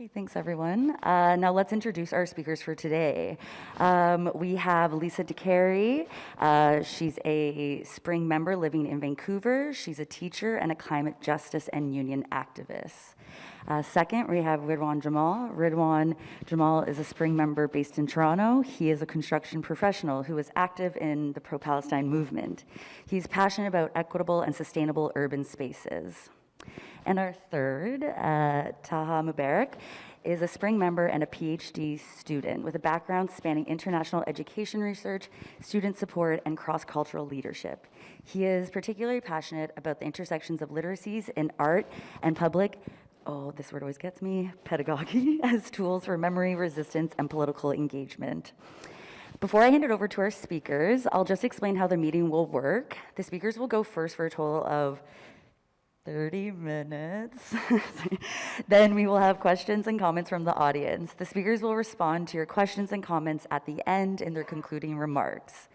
Okay, thanks everyone. Now let's introduce our speakers for today. We have Lisa Dee. She's a Spring member living in Vancouver. She's a teacher and a climate justice and union activist. Second, we have Ridwan Djamal. Ridwan Djamal is a Spring member based in Toronto. He is a construction professional who is active in the pro-Palestine movement. He's passionate about equitable and sustainable urban spaces. And our third, Tuaha Mubarak, is a Spring member and a PhD student with a background spanning international education research, student support, and cross-cultural leadership. He is particularly passionate about the intersections of literacies in art and public, oh, this word always gets me, pedagogy, as tools for memory, resistance, and political engagement. Before I hand it over to our speakers, I'll just explain how the meeting will work. The speakers will go first for a total of 30 minutes. Then we will have questions and comments from the audience. The speakers will respond to your questions and comments at the end in their concluding remarks.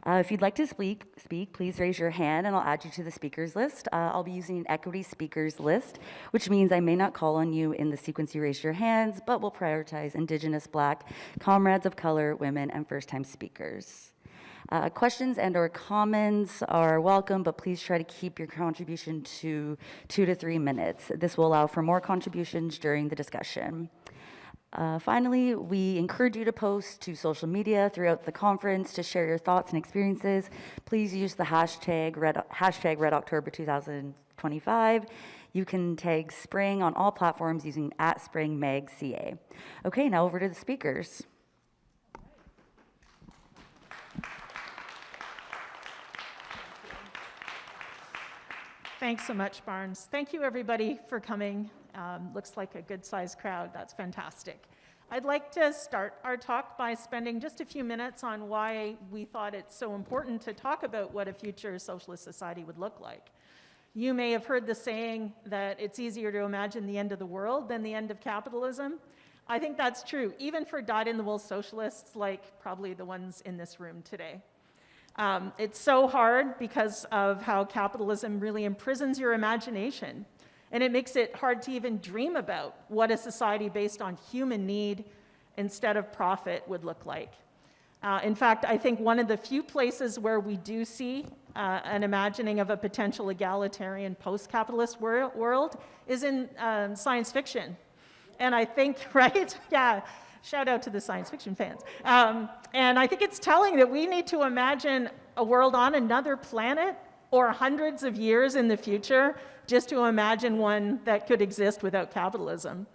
If you'd like to speak, please raise your hand and I'll add you to the speakers list. I'll be using an equity speakers list, which means I may not call on you in the sequence you raise your hands, but will prioritize Indigenous, Black, comrades of color, women, and first-time speakers. Questions and or comments are welcome, but please try to keep your contribution to 2 to 3 minutes. This will allow for more contributions during the discussion. Finally, we encourage you to post to social media throughout the conference to share your thoughts and experiences. Please use the hashtag Red October 2025. You can tag Spring on all platforms using @SpringMegCA. Okay, now over to the speakers. Thanks so much, Barnes. Thank you, everybody, for coming. Looks like a good-sized crowd. That's fantastic. I'd like to start our talk by spending just a few minutes on why we thought it's so important to talk about what a future socialist society would look like. You may have heard the saying that it's easier to imagine the end of the world than the end of capitalism. I think that's true, even for dyed-in-the-wool socialists like probably the ones in this room today. It's so hard because of how capitalism really imprisons your imagination, and it makes it hard to even dream about what a society based on human need instead of profit would look like. In fact, I think one of the few places where we do see an imagining of a potential egalitarian post-capitalist world is in science fiction. And I think, right? Yeah. Shout out to the science fiction fans. And I think it's telling that we need to imagine a world on another planet or hundreds of years in the future just to imagine one that could exist without capitalism.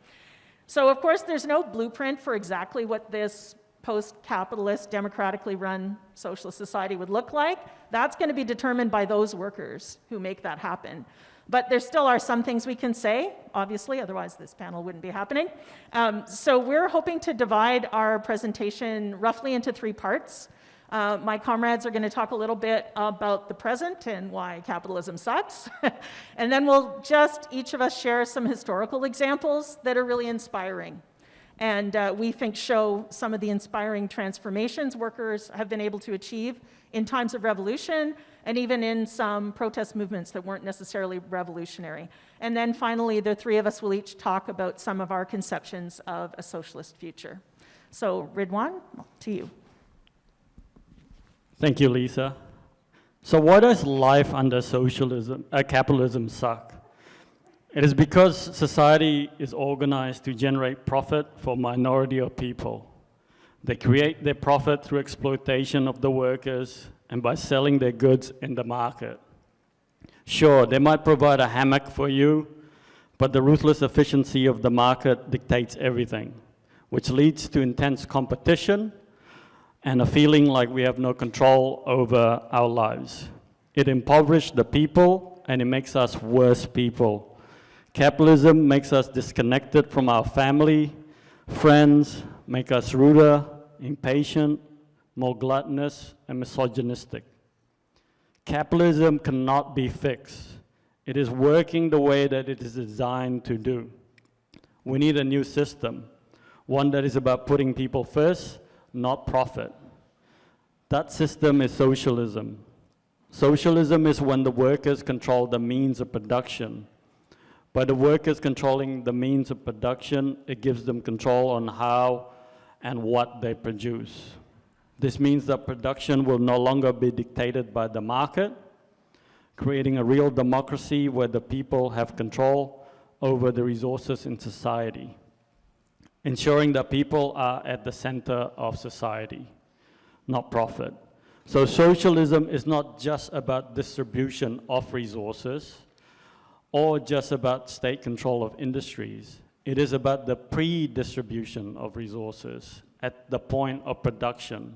So of course, there's no blueprint for exactly what this post-capitalist, democratically run socialist society would look like. That's going to be determined by those workers who make that happen. But there still are some things we can say, obviously, otherwise this panel wouldn't be happening. So we're hoping to divide our presentation roughly into 3 parts. My comrades are going to talk a little bit about the present and why capitalism sucks. And then we'll just, each of us, share some historical examples that are really inspiring. And we think show some of the inspiring transformations workers have been able to achieve in times of revolution, and even in some protest movements that weren't necessarily revolutionary. And then finally, the 3 of us will each talk about some of our conceptions of a socialist future. So Ridwan, to you. Thank you, Lisa. So why does life under capitalism suck? It is because society is organized to generate profit for a minority of people. They create their profit through exploitation of the workers and by selling their goods in the market. Sure, they might provide a hammock for you, but the ruthless efficiency of the market dictates everything, which leads to intense competition and a feeling like we have no control over our lives. It impoverishes the people and it makes us worse people. Capitalism makes us disconnected from our family, friends, make us ruder, impatient, more gluttonous, and misogynistic. Capitalism cannot be fixed. It is working the way that it is designed to do. We need a new system, one that is about putting people first, not profit. That system is socialism. Socialism is when the workers control the means of production, By the workers controlling the means of production, it gives them control on how and what they produce. This means that production will no longer be dictated by the market, creating a real democracy where the people have control over the resources in society, ensuring that people are at the center of society, not profit. So socialism is not just about distribution of resources or just about state control of industries. It is about the pre-distribution of resources at the point of production.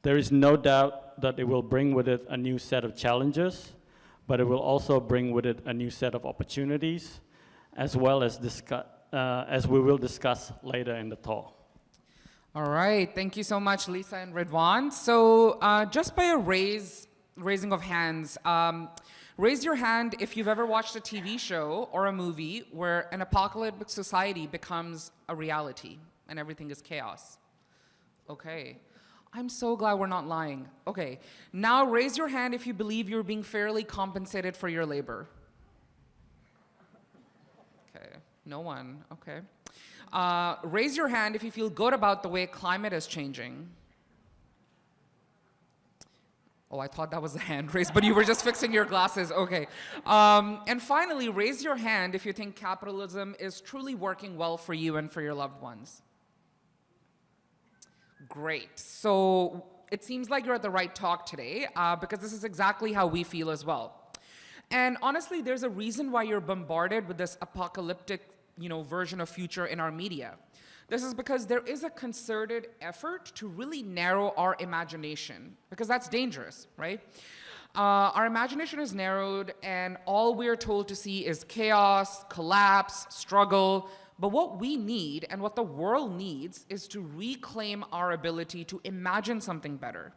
There is no doubt that it will bring with it a new set of challenges, but it will also bring with it a new set of opportunities, as well as we will discuss later in the talk. All right, thank you so much, Lisa and Ridwan. So just by a raising of hands, raise your hand if you've ever watched a TV show or a movie where an apocalyptic society becomes a reality and everything is chaos. Okay. I'm so glad we're not lying. Okay, now raise your hand if you believe you're being fairly compensated for your labor. Okay, no one, okay. Raise your hand if you feel good about the way climate is changing. Oh, I thought that was a hand raise, but you were just fixing your glasses, okay. And finally, raise your hand if you think capitalism is truly working well for you and for your loved ones. Great. So it seems like you're at the right talk today because this is exactly how we feel as well. And honestly, there's a reason why you're bombarded with this apocalyptic, version of future in our media. This is because there is a concerted effort to really narrow our imagination because that's dangerous, right? Our imagination is narrowed and all we're told to see is chaos, collapse, struggle. But what we need and what the world needs is to reclaim our ability to imagine something better.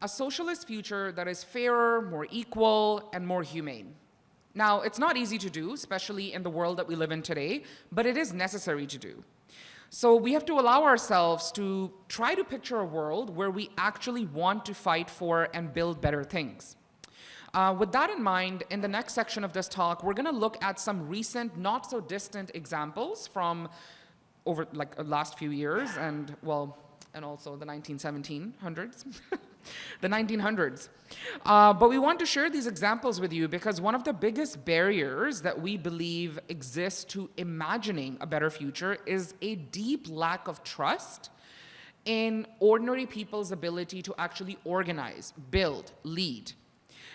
A socialist future that is fairer, more equal, and more humane. Now, it's not easy to do, especially in the world that we live in today, but it is necessary to do. So we have to allow ourselves to try to picture a world where we actually want to fight for and build better things. With that in mind, in the next section of this talk, we're going to look at some recent, not so distant examples from over the last few years and also the 1900s. The 1900s. But we want to share these examples with you because one of the biggest barriers that we believe exists to imagining a better future is a deep lack of trust in ordinary people's ability to actually organize, build, lead.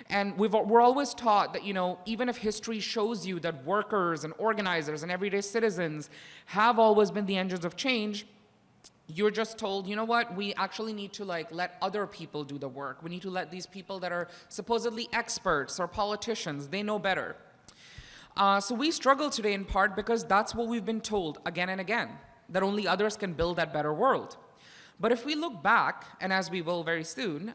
And we're always taught that, even if history shows you that workers and organizers and everyday citizens have always been the engines of change, you're just told, you know what, we actually need to let other people do the work. We need to let these people that are supposedly experts or politicians, they know better. So we struggle today in part because that's what we've been told again and again, that only others can build that better world. But if we look back, and as we will very soon,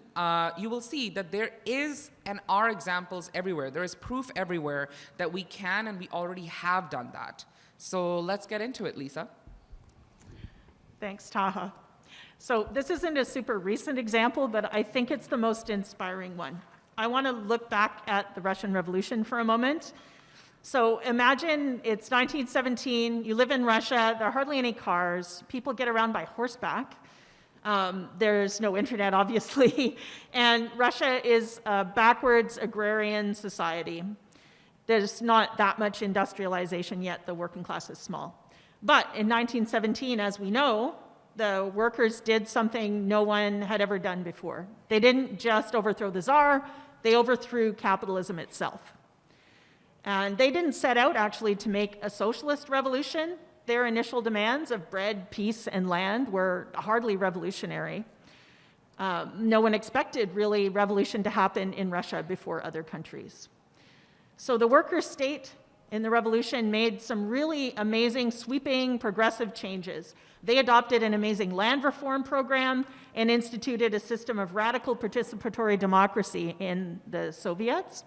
you will see that there is and are examples everywhere. There is proof everywhere that we can and we already have done that. So let's get into it, Lisa. Thanks, Tuaha. So this isn't a super recent example, but I think it's the most inspiring one. I want to look back at the Russian Revolution for a moment. So imagine it's 1917, you live in Russia, there are hardly any cars, people get around by horseback. There's no internet, obviously, and Russia is a backwards agrarian society. There's not that much industrialization yet, the working class is small. But in 1917, as we know, the workers did something no one had ever done before. They didn't just overthrow the Tsar, they overthrew capitalism itself. And they didn't set out actually to make a socialist revolution. Their initial demands of bread, peace, and land were hardly revolutionary. No one expected really revolution to happen in Russia before other countries. So the worker state in the revolution made some really amazing, sweeping, progressive changes. They adopted an amazing land reform program and instituted a system of radical participatory democracy in the Soviets,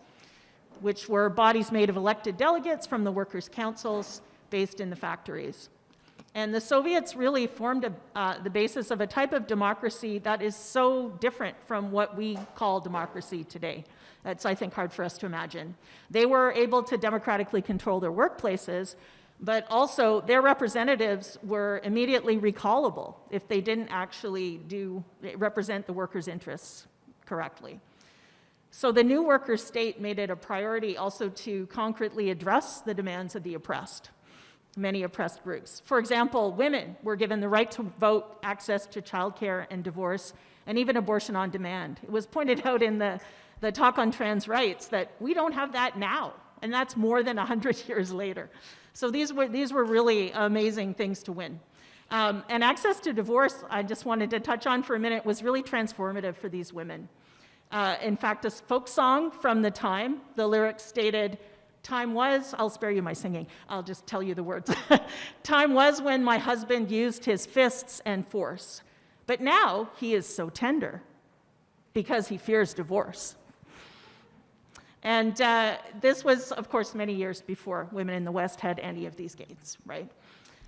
which were bodies made of elected delegates from the workers' councils based in the factories. And the Soviets really formed the basis of a type of democracy that is so different from what we call democracy today. That's, I think, hard for us to imagine. They were able to democratically control their workplaces, but also their representatives were immediately recallable if they didn't actually represent the workers' interests correctly. So the new worker state made it a priority also to concretely address the demands of the oppressed, many oppressed groups. For example, women were given the right to vote, access to childcare and divorce, and even abortion on demand. It was pointed out in the talk on trans rights that we don't have that now, and that's more than 100 years later. So these were really amazing things to win. And access to divorce, I just wanted to touch on for a minute, was really transformative for these women. In fact, a folk song from the time, the lyrics stated, "Time was," I'll spare you my singing, I'll just tell you the words. "Time was when my husband used his fists and force, but now he is so tender because he fears divorce." And this was, of course, many years before women in the West had any of these gains, right?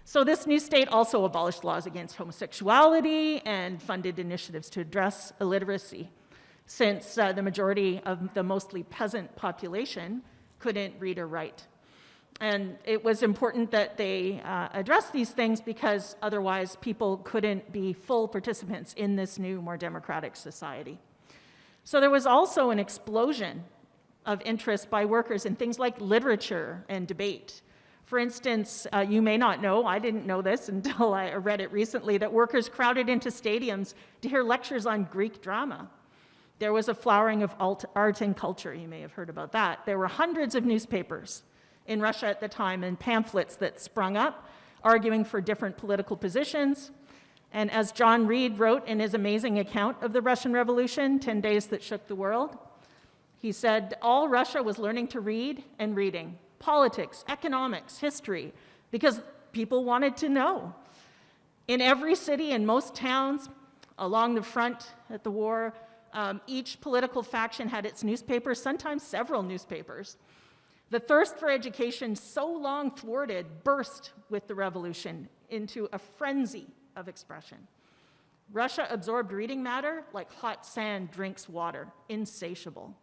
So this new state also abolished laws against homosexuality and funded initiatives to address illiteracy, since the majority of the mostly peasant population couldn't read or write. And it was important that they address these things because otherwise people couldn't be full participants in this new, more democratic society. So there was also an explosion of interest by workers in things like literature and debate. For instance, you may not know, I didn't know this until I read it recently, that workers crowded into stadiums to hear lectures on Greek drama. There was a flowering of art and culture. You may have heard about that. There were hundreds of newspapers in Russia at the time and pamphlets that sprung up, arguing for different political positions. And as John Reed wrote in his amazing account of the Russian Revolution, 10 Days That Shook the World, he said, all Russia was learning to read and reading, politics, economics, history, because people wanted to know. In every city and most towns along the front at the war, each political faction had its newspapers, sometimes several newspapers. The thirst for education, so long thwarted, burst with the revolution into a frenzy of expression. Russia absorbed reading matter like hot sand drinks water, insatiable.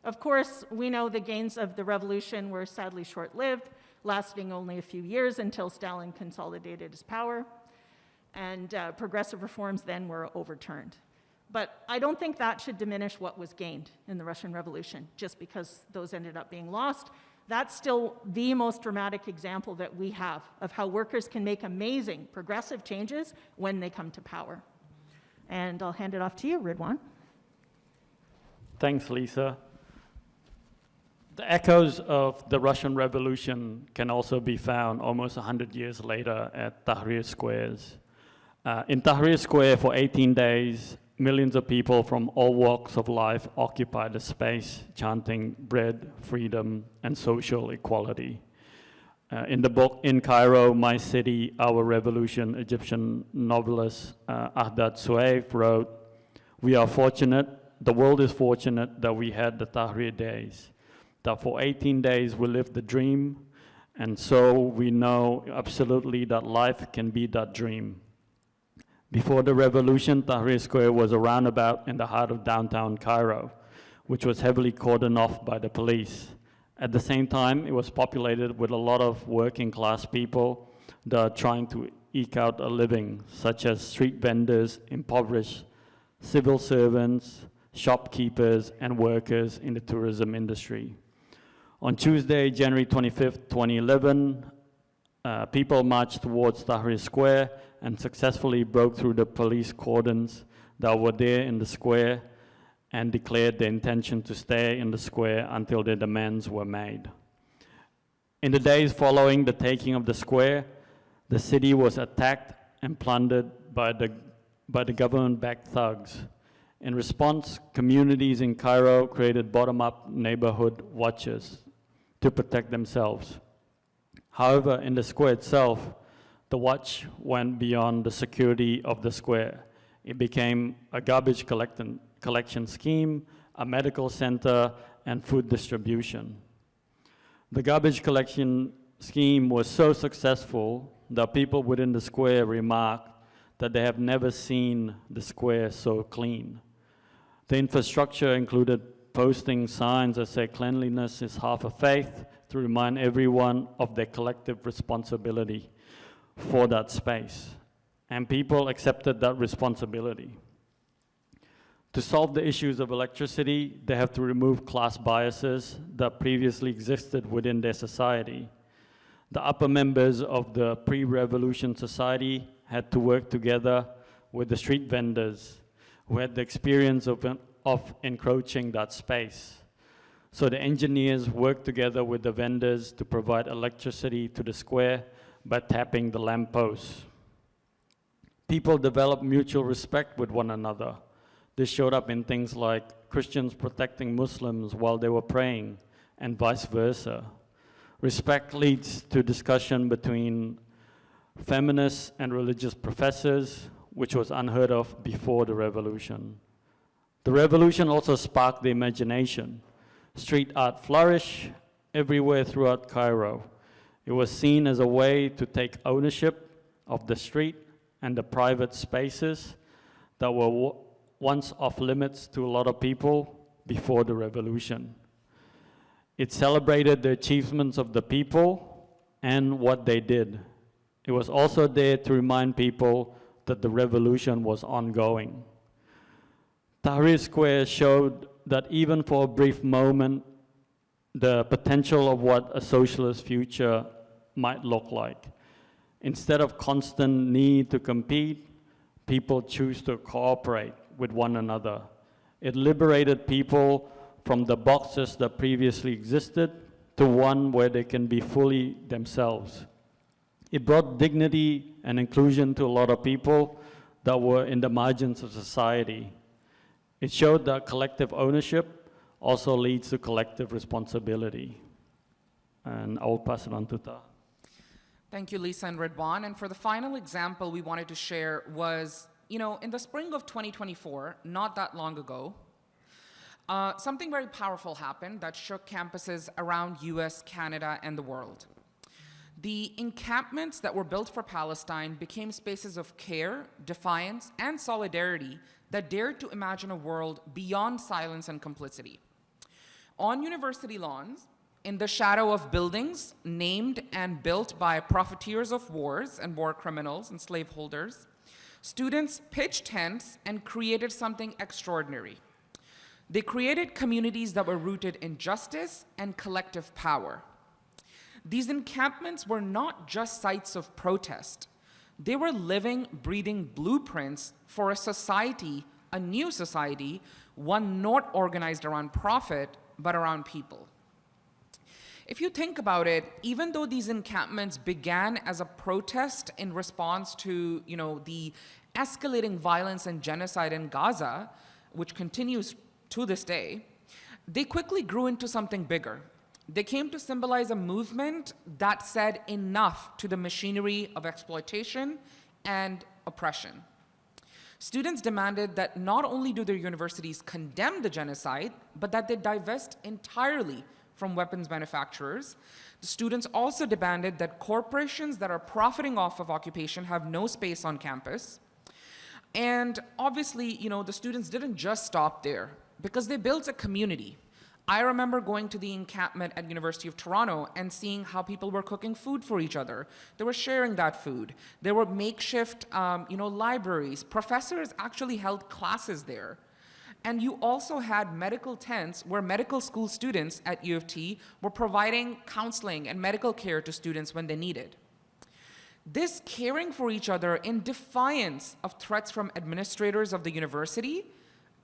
Of course, we know the gains of the revolution were sadly short-lived, lasting only a few years until Stalin consolidated his power, and progressive reforms then were overturned. But I don't think that should diminish what was gained in the Russian Revolution, just because those ended up being lost. That's still the most dramatic example that we have of how workers can make amazing progressive changes when they come to power. And I'll hand it off to you, Ridwan. Thanks, Lisa. The echoes of the Russian Revolution can also be found almost 100 years later at Tahrir Squares. In Tahrir Square for 18 days, millions of people from all walks of life occupied the space, chanting bread, freedom, and social equality. In the book In Cairo, My City, Our Revolution, Egyptian novelist Ahdad Suaif wrote, "We are fortunate, the world is fortunate that we had the Tahrir days, that for 18 days we lived the dream, and so we know absolutely that life can be that dream." Before the revolution, Tahrir Square was a roundabout in the heart of downtown Cairo, which was heavily cordoned off by the police. At the same time, it was populated with a lot of working class people that are trying to eke out a living, such as street vendors, impoverished civil servants, shopkeepers, and workers in the tourism industry. On Tuesday, January 25th, 2011, people marched towards Tahrir Square and successfully broke through the police cordons that were there in the square and declared their intention to stay in the square until their demands were made. In the days following the taking of the square, the city was attacked and plundered by the government-backed thugs. In response, communities in Cairo created bottom-up neighborhood watches to protect themselves. However, in the square itself, the watch went beyond the security of the square. It became a garbage collection scheme, a medical center, and food distribution. The garbage collection scheme was so successful the people within the square remarked that they have never seen the square so clean. The infrastructure included posting signs that say cleanliness is half a faith to remind everyone of their collective responsibility for that space. And people accepted that responsibility. To solve the issues of electricity, they have to remove class biases that previously existed within their society. The upper members of the pre-revolution society had to work together with the street vendors who had the experience of encroaching that space. So the engineers worked together with the vendors to provide electricity to the square by tapping the lampposts. People developed mutual respect with one another. This showed up in things like Christians protecting Muslims while they were praying, and vice versa. Respect leads to discussion between feminists and religious professors, which was unheard of before the revolution. The revolution also sparked the imagination. Street art flourished everywhere throughout Cairo. It was seen as a way to take ownership of the street and the private spaces that were once off limits to a lot of people before the revolution. It celebrated the achievements of the people and what they did. It was also there to remind people that the revolution was ongoing. Tahrir Square showed that even for a brief moment, the potential of what a socialist future might look like. Instead of constant need to compete, people choose to cooperate with one another. It liberated people from the boxes that previously existed to one where they can be fully themselves. It brought dignity and inclusion to a lot of people that were in the margins of society. It showed that collective ownership also leads to collective responsibility. And I will pass it on to Ta. Thank you, Lisa and Ridwan. And for the final example we wanted to share was, in the spring of 2024, not that long ago, something very powerful happened that shook campuses around US, Canada, and the world. The encampments that were built for Palestine became spaces of care, defiance, and solidarity that dared to imagine a world beyond silence and complicity. On university lawns, in the shadow of buildings named and built by profiteers of wars and war criminals and slaveholders, students pitched tents and created something extraordinary. They created communities that were rooted in justice and collective power. These encampments were not just sites of protest. They were living, breathing blueprints for a society, a new society, one not organized around profit, but around people. If you think about it, even though these encampments began as a protest in response to, the escalating violence and genocide in Gaza, which continues to this day, they quickly grew into something bigger. They came to symbolize a movement that said enough to the machinery of exploitation and oppression. Students demanded that not only do their universities condemn the genocide, but that they divest entirely from weapons manufacturers. The students also demanded that corporations that are profiting off of occupation have no space on campus. And obviously, the students didn't just stop there because they built a community. I remember going to the encampment at University of Toronto and seeing how people were cooking food for each other. They were sharing that food. There were makeshift, libraries. Professors actually held classes there. And you also had medical tents where medical school students at U of T were providing counseling and medical care to students when they needed. This caring for each other in defiance of threats from administrators of the university,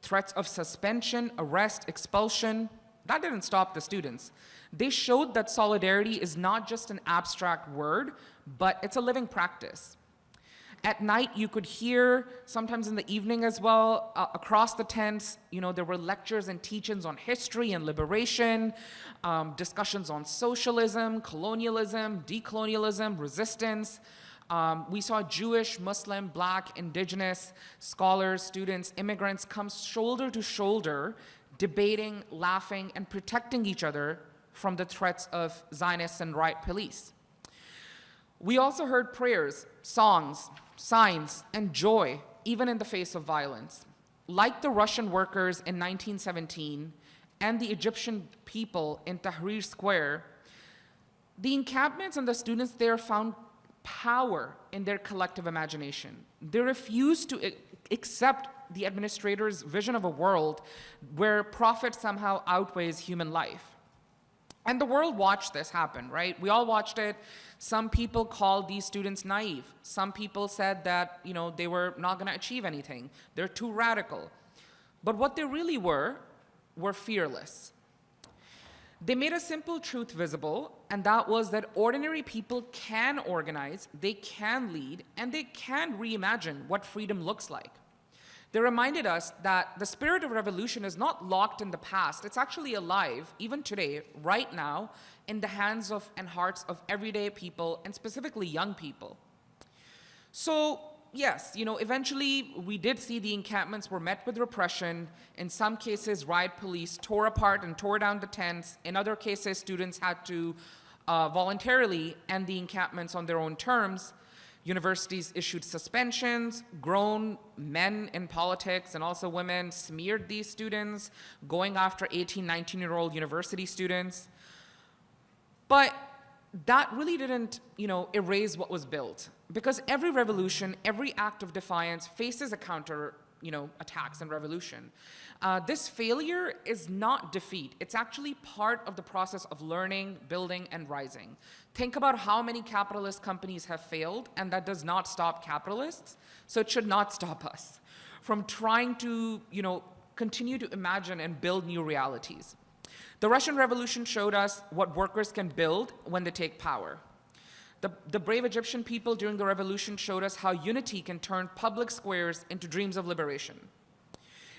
threats of suspension, arrest, expulsion, that didn't stop the students. They showed that solidarity is not just an abstract word, but it's a living practice. At night, you could hear, sometimes in the evening as well, across the tents, there were lectures and teach-ins on history and liberation, discussions on socialism, colonialism, decolonialism, resistance. We saw Jewish, Muslim, Black, Indigenous scholars, students, immigrants come shoulder to shoulder, debating, laughing, and protecting each other from the threats of Zionists and riot police. We also heard prayers, songs, signs, and joy, even in the face of violence. Like the Russian workers in 1917 and the Egyptian people in Tahrir Square, the encampments and the students there found power in their collective imagination. They refused to accept the administrator's vision of a world where profit somehow outweighs human life. And the world watched this happen, right? We all watched it. Some people called these students naive. Some people said that, they were not going to achieve anything. They're too radical. But what they really were fearless. They made a simple truth visible, and that was that ordinary people can organize, they can lead, and they can reimagine what freedom looks like. They reminded us that the spirit of revolution is not locked in the past. It's actually alive, even today, right now, in the hands of and hearts of everyday people, and specifically young people. So, yes, eventually we did see the encampments were met with repression. In some cases, riot police tore apart and tore down the tents. In other cases, students had to voluntarily end the encampments on their own terms. Universities issued suspensions. Grown men in politics and also women smeared these students, going after 18, 19-year-old university students. But that really didn't, erase what was built. Because every revolution, every act of defiance faces a counter, attacks and revolution. This failure is not defeat. It's actually part of the process of learning, building, and rising. Think about how many capitalist companies have failed, and that does not stop capitalists, so it should not stop us from trying to, continue to imagine and build new realities. The Russian Revolution showed us what workers can build when they take power. The brave Egyptian people during the revolution showed us how unity can turn public squares into dreams of liberation.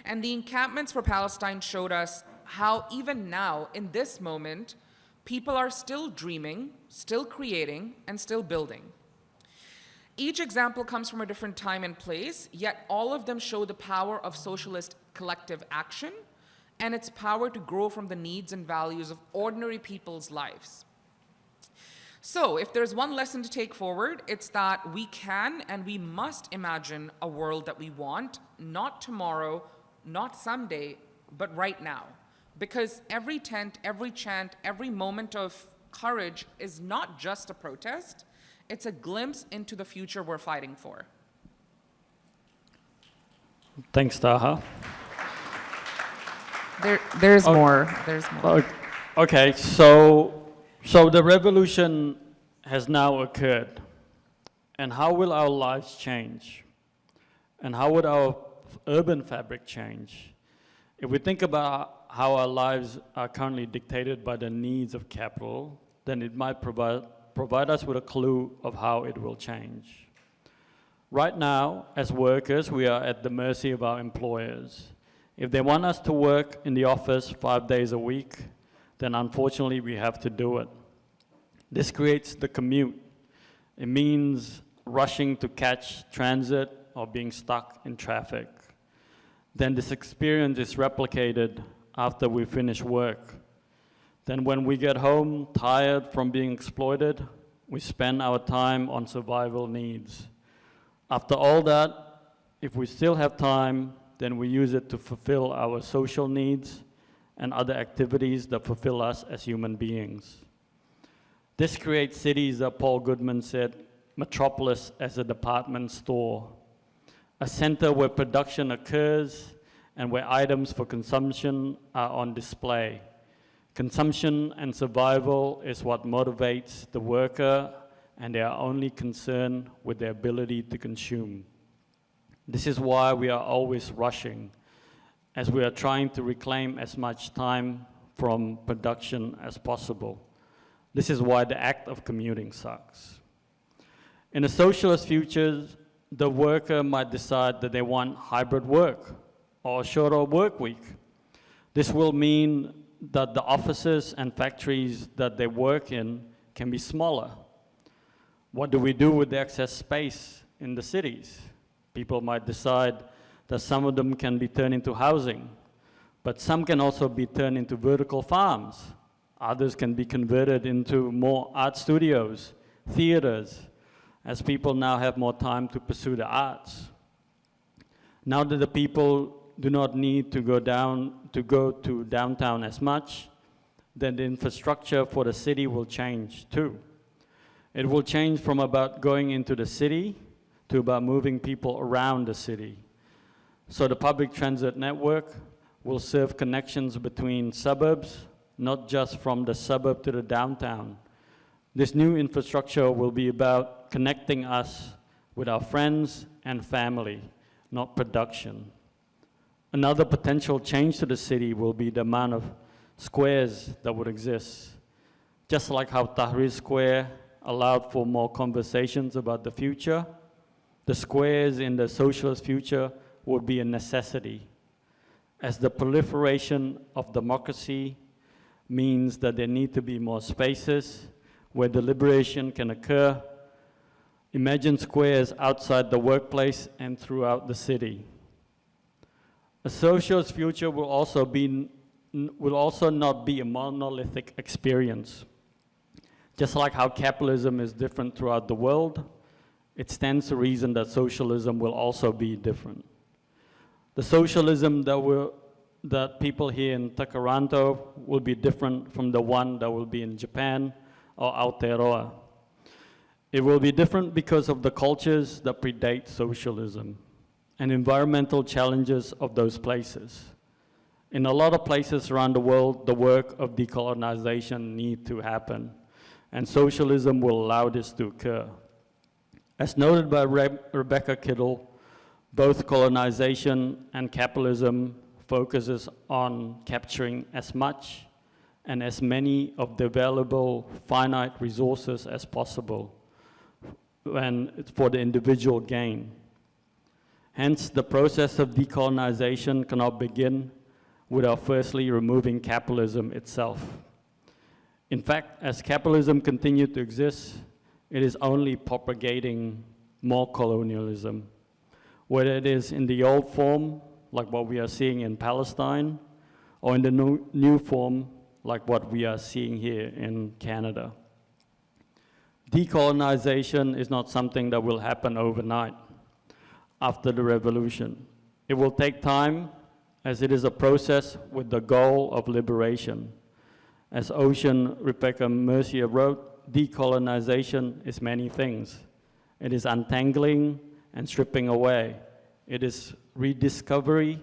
And the encampments for Palestine showed us how even now, in this moment, people are still dreaming, still creating, and still building. Each example comes from a different time and place, yet all of them show the power of socialist collective action and its power to grow from the needs and values of ordinary people's lives. So, if there's one lesson to take forward, it's that we can and we must imagine a world that we want, not tomorrow, not someday, but right now. Because every tent, every chant, every moment of courage is not just a protest, it's a glimpse into the future we're fighting for. Thanks, Taha. There's more. There's more. Okay, so the revolution has now occurred. And how will our lives change? And how would our urban fabric change? If we think about how our lives are currently dictated by the needs of capital, then it might provide us with a clue of how it will change. Right now, as workers, we are at the mercy of our employers. If they want us to work in the office 5 days a week, then unfortunately we have to do it. This creates the commute. It means rushing to catch transit or being stuck in traffic. Then this experience is replicated after we finish work. Then when we get home tired from being exploited, we spend our time on survival needs. After all that, if we still have time, then we use it to fulfill our social needs and other activities that fulfill us as human beings. This creates cities that Paul Goodman said, metropolis as a department store, a center where production occurs and where items for consumption are on display. Consumption and survival is what motivates the worker, and they are only concerned with their ability to consume. This is why we are always rushing, as we are trying to reclaim as much time from production as possible. This is why the act of commuting sucks. In a socialist future, the worker might decide that they want hybrid work or a shorter work week. This will mean that the offices and factories that they work in can be smaller. What do we do with the excess space in the cities? People might decide that some of them can be turned into housing, but some can also be turned into vertical farms. Others can be converted into more art studios, theaters, as people now have more time to pursue the arts. Now that the people do not need to go to downtown as much, then the infrastructure for the city will change too. It will change from about going into the city to about moving people around the city. So the public transit network will serve connections between suburbs, not just from the suburb to the downtown. This new infrastructure will be about connecting us with our friends and family, not production. Another potential change to the city will be the amount of squares that would exist. Just like how Tahrir Square allowed for more conversations about the future, the squares in the socialist future would be a necessity, as the proliferation of democracy means that there need to be more spaces where deliberation can occur. Imagine squares outside the workplace and throughout the city. A socialist future will also not be a monolithic experience. Just like how capitalism is different throughout the world, it stands to reason that socialism will also be different. The socialism that people here in Takaranto will be different from the one that will be in Japan or Aotearoa. It will be different because of the cultures that predate socialism and environmental challenges of those places. In a lot of places around the world, the work of decolonization needs to happen, and socialism will allow this to occur. As noted by Rebecca Kittle, both colonization and capitalism focuses on capturing as much and as many of the available finite resources as possible for the individual gain. Hence, the process of decolonization cannot begin without firstly removing capitalism itself. In fact, as capitalism continues to exist, it is only propagating more colonialism, whether it is in the old form, like what we are seeing in Palestine, or in the new form, like what we are seeing here in Canada. Decolonization is not something that will happen overnight after the revolution. It will take time, as it is a process with the goal of liberation. As Ocean Rebecca Mercier wrote, decolonization is many things. It is untangling and stripping away. It is rediscovery,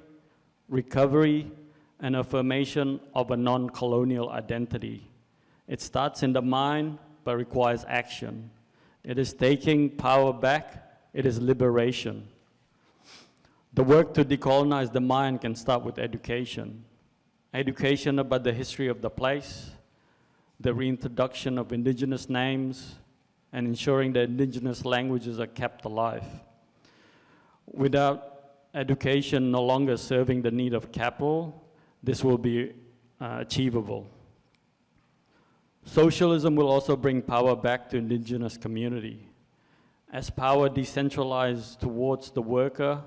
recovery, and affirmation of a non-colonial identity. It starts in the mind, but requires action. It is taking power back. It is liberation. The work to decolonize the mind can start with education. Education about the history of the place, the reintroduction of indigenous names, and ensuring that indigenous languages are kept alive. Without education no longer serving the need of capital, this will be achievable. Socialism will also bring power back to indigenous community. As power decentralized towards the worker,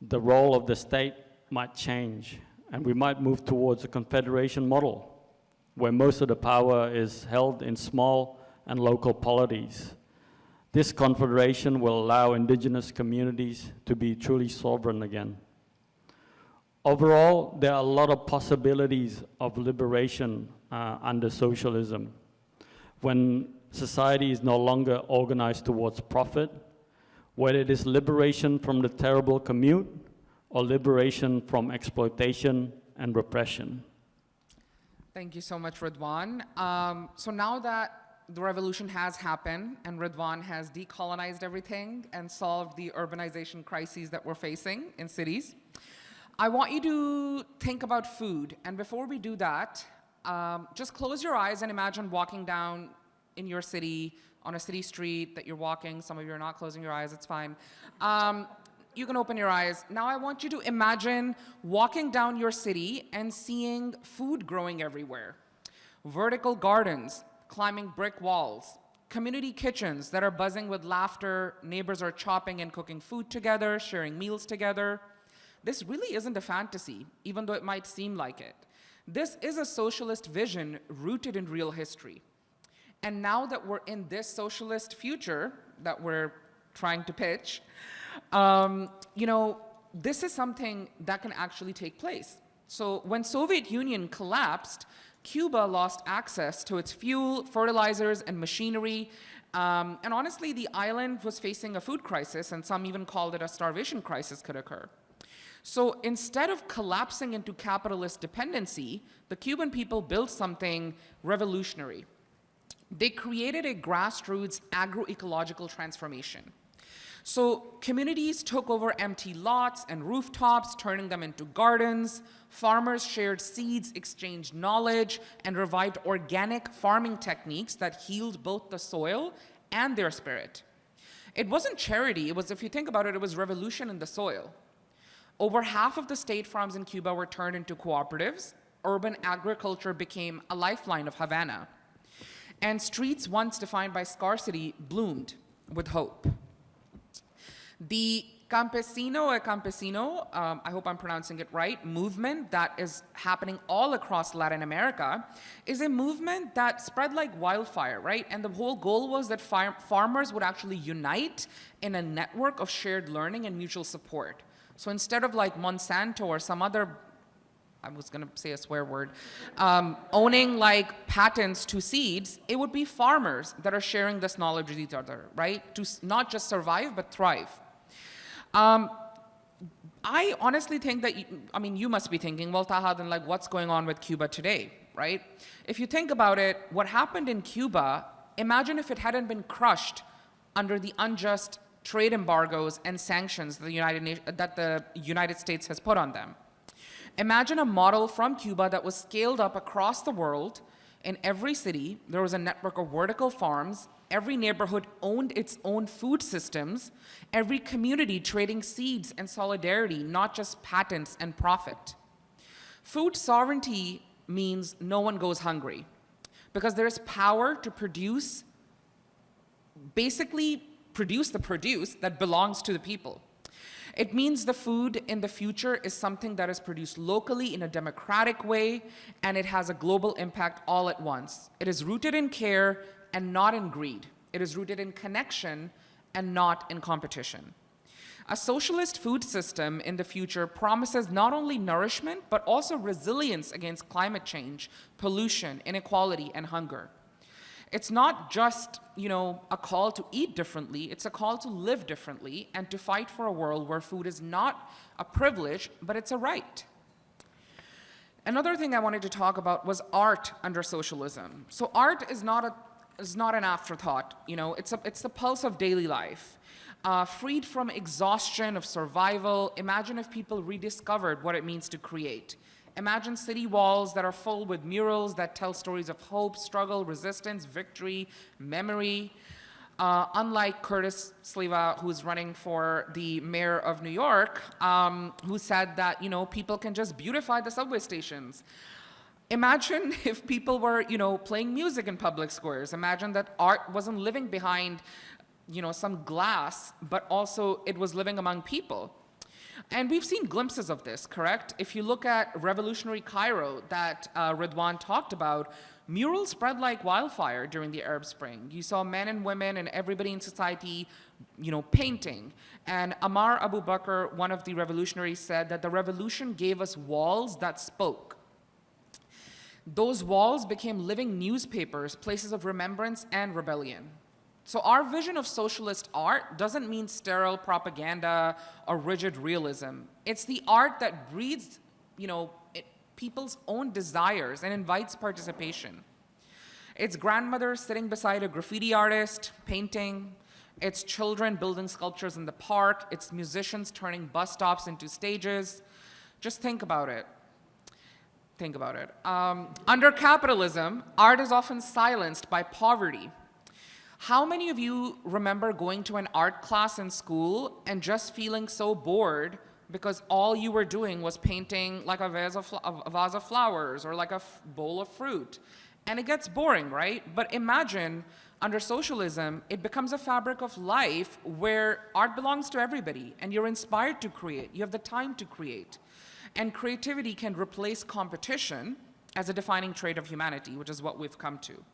the role of the state might change, and we might move towards a confederation model, where most of the power is held in small and local polities. This confederation will allow indigenous communities to be truly sovereign again. Overall, there are a lot of possibilities of liberation under socialism. When society is no longer organized towards profit, whether it is liberation from the terrible commute or liberation from exploitation and repression. Thank you so much, Ridwan. So now that the revolution has happened and Ridwan has decolonized everything and solved the urbanization crises that we're facing in cities, I want you to think about food. And before we do that, just close your eyes and imagine walking down in your city, on a city street that you're walking. Some of you are not closing your eyes, it's fine. You can open your eyes. Now I want you to imagine walking down your city and seeing food growing everywhere. Vertical gardens, climbing brick walls, community kitchens that are buzzing with laughter, neighbors are chopping and cooking food together, sharing meals together. This really isn't a fantasy, even though it might seem like it. This is a socialist vision rooted in real history. And now that we're in this socialist future, that we're trying to pitch, you know, this is something that can actually take place. So when Soviet Union collapsed, Cuba lost access to its fuel, fertilizers, and machinery. And honestly, the island was facing a food crisis, and some even called it a starvation crisis could occur. So instead of collapsing into capitalist dependency, the Cuban people built something revolutionary. They created a grassroots agroecological transformation. So communities took over empty lots and rooftops, turning them into gardens. Farmers shared seeds, exchanged knowledge, and revived organic farming techniques that healed both the soil and their spirit. It wasn't charity, it was, if you think about it, it was revolution in the soil. Over half of the state farms in Cuba were turned into cooperatives. Urban agriculture became a lifeline of Havana. And streets once defined by scarcity bloomed with hope. The campesino, I hope I'm pronouncing it right, movement that is happening all across Latin America is a movement that spread like wildfire, right? And the whole goal was that farmers would actually unite in a network of shared learning and mutual support. So instead of like Monsanto or some other, I was gonna say a swear word, owning like patents to seeds, it would be farmers that are sharing this knowledge with each other, right? To not just survive, but thrive. I honestly think that, you must be thinking, well, Taha, then like what's going on with Cuba today, right? If you think about it, what happened in Cuba, imagine if it hadn't been crushed under the unjust trade embargoes and sanctions that the United States has put on them. Imagine a model from Cuba that was scaled up across the world. In every city, there was a network of vertical farms. Every neighborhood owned its own food systems. Every community trading seeds and solidarity, not just patents and profit. Food sovereignty means no one goes hungry because there is power to produce, basically produce the produce that belongs to the people. It means the food in the future is something that is produced locally in a democratic way, and it has a global impact all at once. It is rooted in care and not in greed. It is rooted in connection and not in competition. A socialist food system in the future promises not only nourishment, but also resilience against climate change, pollution, inequality, and hunger. It's not just, a call to eat differently, it's a call to live differently and to fight for a world where food is not a privilege, but it's a right. Another thing I wanted to talk about was art under socialism. So art is not an afterthought, it's the pulse of daily life. Freed from exhaustion of survival, imagine if people rediscovered what it means to create. Imagine city walls that are full with murals that tell stories of hope, struggle, resistance, victory, memory. Unlike Curtis Sliwa, who's running for the mayor of New York, who said that, people can just beautify the subway stations. Imagine if people were, playing music in public squares. Imagine that art wasn't living behind, some glass, but also it was living among people. And we've seen glimpses of this, correct? If you look at revolutionary Cairo that Ridwan talked about, murals spread like wildfire during the Arab Spring. You saw men and women and everybody in society, painting. And Ammar Abu Bakr, one of the revolutionaries, said that the revolution gave us walls that spoke. Those walls became living newspapers, places of remembrance and rebellion. So our vision of socialist art doesn't mean sterile propaganda or rigid realism. It's the art that breathes, people's own desires and invites participation. It's grandmothers sitting beside a graffiti artist, painting. It's children building sculptures in the park. It's musicians turning bus stops into stages. Just think about it. Think about it. Under capitalism, art is often silenced by poverty. How many of you remember going to an art class in school and just feeling so bored because all you were doing was painting like a vase of flowers or like a bowl of fruit? And it gets boring, right? But imagine under socialism, it becomes a fabric of life where art belongs to everybody and you're inspired to create. You have the time to create. And creativity can replace competition as a defining trait of humanity, which is what we've come to.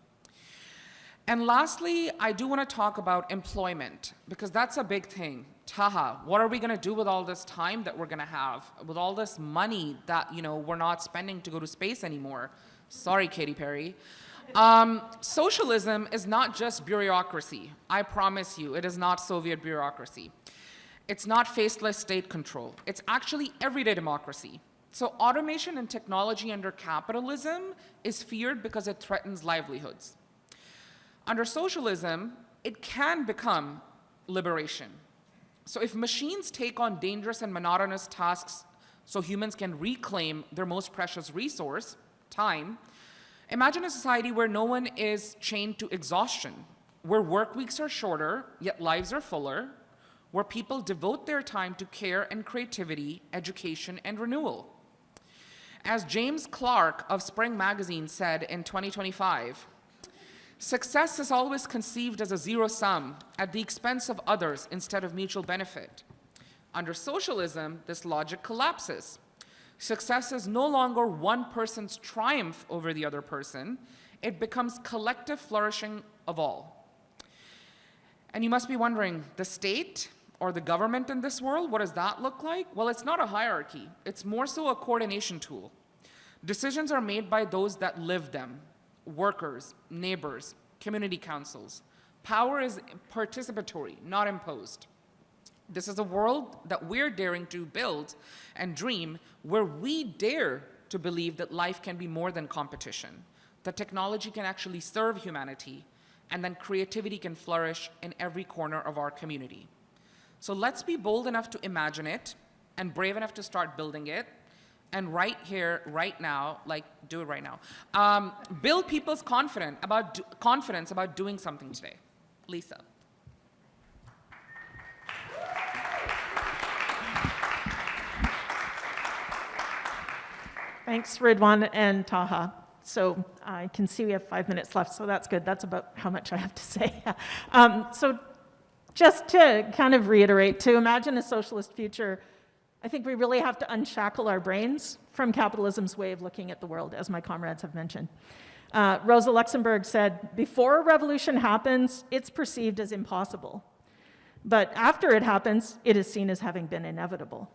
And lastly, I do want to talk about employment, because that's a big thing. Tuaha, what are we going to do with all this time that we're going to have, with all this money that, we're not spending to go to space anymore? Sorry, Katy Perry. Socialism is not just bureaucracy. I promise you, it is not Soviet bureaucracy. It's not faceless state control. It's actually everyday democracy. So automation and technology under capitalism is feared because it threatens livelihoods. Under socialism, it can become liberation. So if machines take on dangerous and monotonous tasks so humans can reclaim their most precious resource, time, imagine a society where no one is chained to exhaustion, where work weeks are shorter, yet lives are fuller, where people devote their time to care and creativity, education, and renewal. As James Clark of Spring Magazine said in 2025, success is always conceived as a zero sum at the expense of others instead of mutual benefit. Under socialism, this logic collapses. Success is no longer one person's triumph over the other person. It becomes collective flourishing of all. And you must be wondering, the state or the government in this world, what does that look like? Well, it's not a hierarchy. It's more so a coordination tool. Decisions are made by those that live them: workers, neighbors, community councils. Power is participatory, not imposed. This is a world that we're daring to build and dream, where we dare to believe that life can be more than competition, that technology can actually serve humanity, and then creativity can flourish in every corner of our community. So let's be bold enough to imagine it and brave enough to start building it. And right here, right now, do it right now. Build people's confidence about doing something today. Lisa. Thanks, Ridwan and Tuaha. So I can see we have 5 minutes left, so that's good. That's about how much I have to say. So just to kind of reiterate, to imagine a socialist future, I think we really have to unshackle our brains from capitalism's way of looking at the world, as my comrades have mentioned. Rosa Luxemburg said, before a revolution happens, it's perceived as impossible. But after it happens, it is seen as having been inevitable.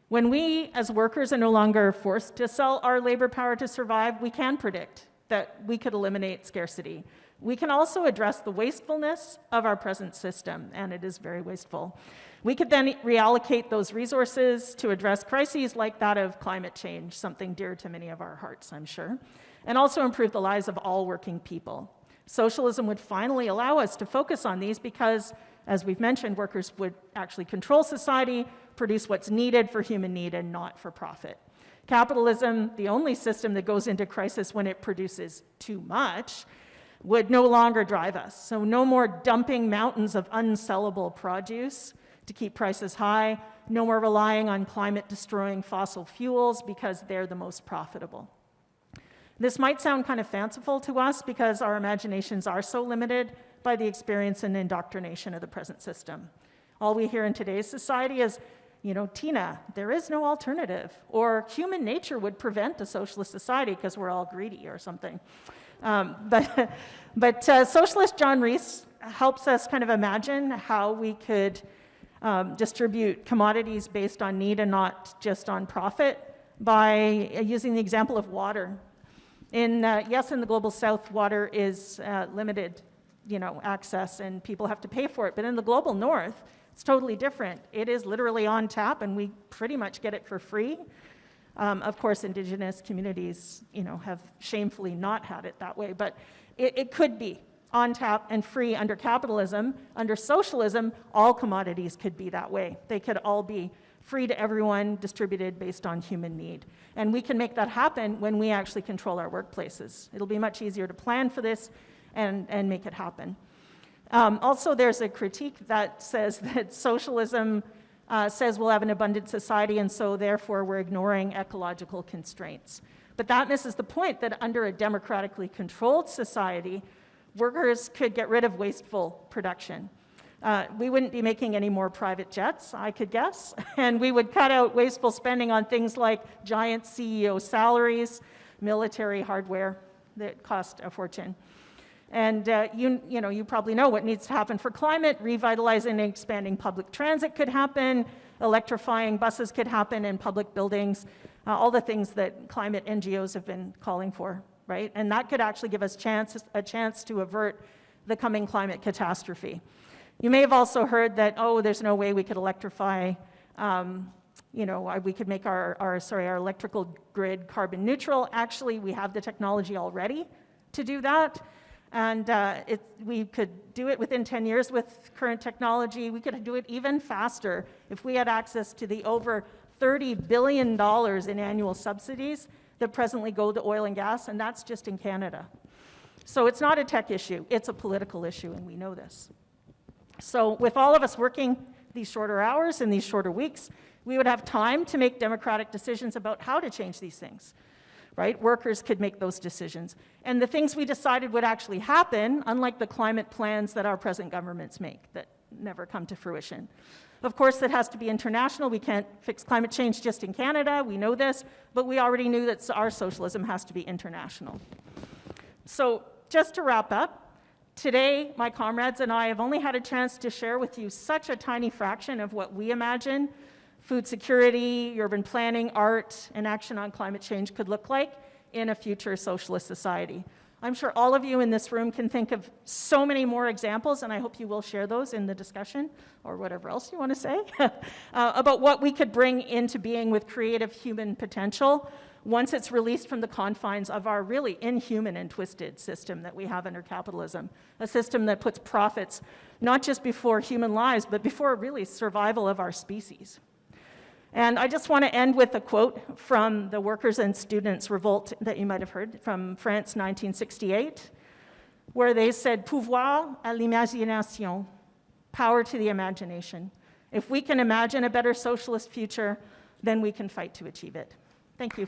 When we, as workers, are no longer forced to sell our labor power to survive, we can predict that we could eliminate scarcity. We can also address the wastefulness of our present system, and it is very wasteful. We could then reallocate those resources to address crises like that of climate change, something dear to many of our hearts, I'm sure, and also improve the lives of all working people. Socialism would finally allow us to focus on these because, as we've mentioned, workers would actually control society, produce what's needed for human need and not for profit. Capitalism, the only system that goes into crisis when it produces too much, would no longer drive us. So no more dumping mountains of unsellable produce to keep prices high, no more relying on climate-destroying fossil fuels because they're the most profitable. This might sound kind of fanciful to us because our imaginations are so limited by the experience and indoctrination of the present system. All we hear in today's society is, Tina, there is no alternative, or human nature would prevent a socialist society because we're all greedy or something. But socialist John Rees helps us kind of imagine how we could distribute commodities based on need and not just on profit by using the example of water. In the Global South, water is limited, access, and people have to pay for it. But in the Global North, it's totally different. It is literally on tap, and we pretty much get it for free. Of course, Indigenous communities, have shamefully not had it that way, but it could be on tap and free under capitalism. Under socialism, all commodities could be that way. They could all be free to everyone, distributed based on human need. And we can make that happen when we actually control our workplaces. It'll be much easier to plan for this and make it happen. Also, there's a critique that says that socialism says we'll have an abundant society, and so therefore we're ignoring ecological constraints. But that misses the point that under a democratically controlled society, workers could get rid of wasteful production. We wouldn't be making any more private jets, I could guess, and we would cut out wasteful spending on things like giant CEO salaries, military hardware that cost a fortune. And you probably know what needs to happen for climate. Revitalizing and expanding public transit could happen. Electrifying buses could happen in public buildings. All the things that climate NGOs have been calling for, right? And that could actually give us a chance to avert the coming climate catastrophe. You may have also heard that, oh, there's no way we could electrify, we could make our electrical grid carbon neutral. Actually, we have the technology already to do that. And we could do it within 10 years with current technology. We could do it even faster if we had access to the over $30 billion in annual subsidies that presently go to oil and gas, and that's just in Canada. So it's not a tech issue, it's a political issue, and we know this. So with all of us working these shorter hours and these shorter weeks, we would have time to make democratic decisions about how to change these things. Right? Workers could make those decisions. And the things we decided would actually happen, unlike the climate plans that our present governments make that never come to fruition. Of course, that has to be international. We can't fix climate change just in Canada. We know this, but we already knew that our socialism has to be international. So just to wrap up, today, my comrades and I have only had a chance to share with you such a tiny fraction of what we imagine food security, urban planning, art, and action on climate change could look like in a future socialist society. I'm sure all of you in this room can think of so many more examples, and I hope you will share those in the discussion, or whatever else you want to say, about what we could bring into being with creative human potential once it's released from the confines of our really inhuman and twisted system that we have under capitalism, a system that puts profits not just before human lives, but before really survival of our species. And I just want to end with a quote from the Workers' and Students' Revolt that you might have heard from France, 1968, where they said, pouvoir à l'imagination, power to the imagination. If we can imagine a better socialist future, then we can fight to achieve it. Thank you.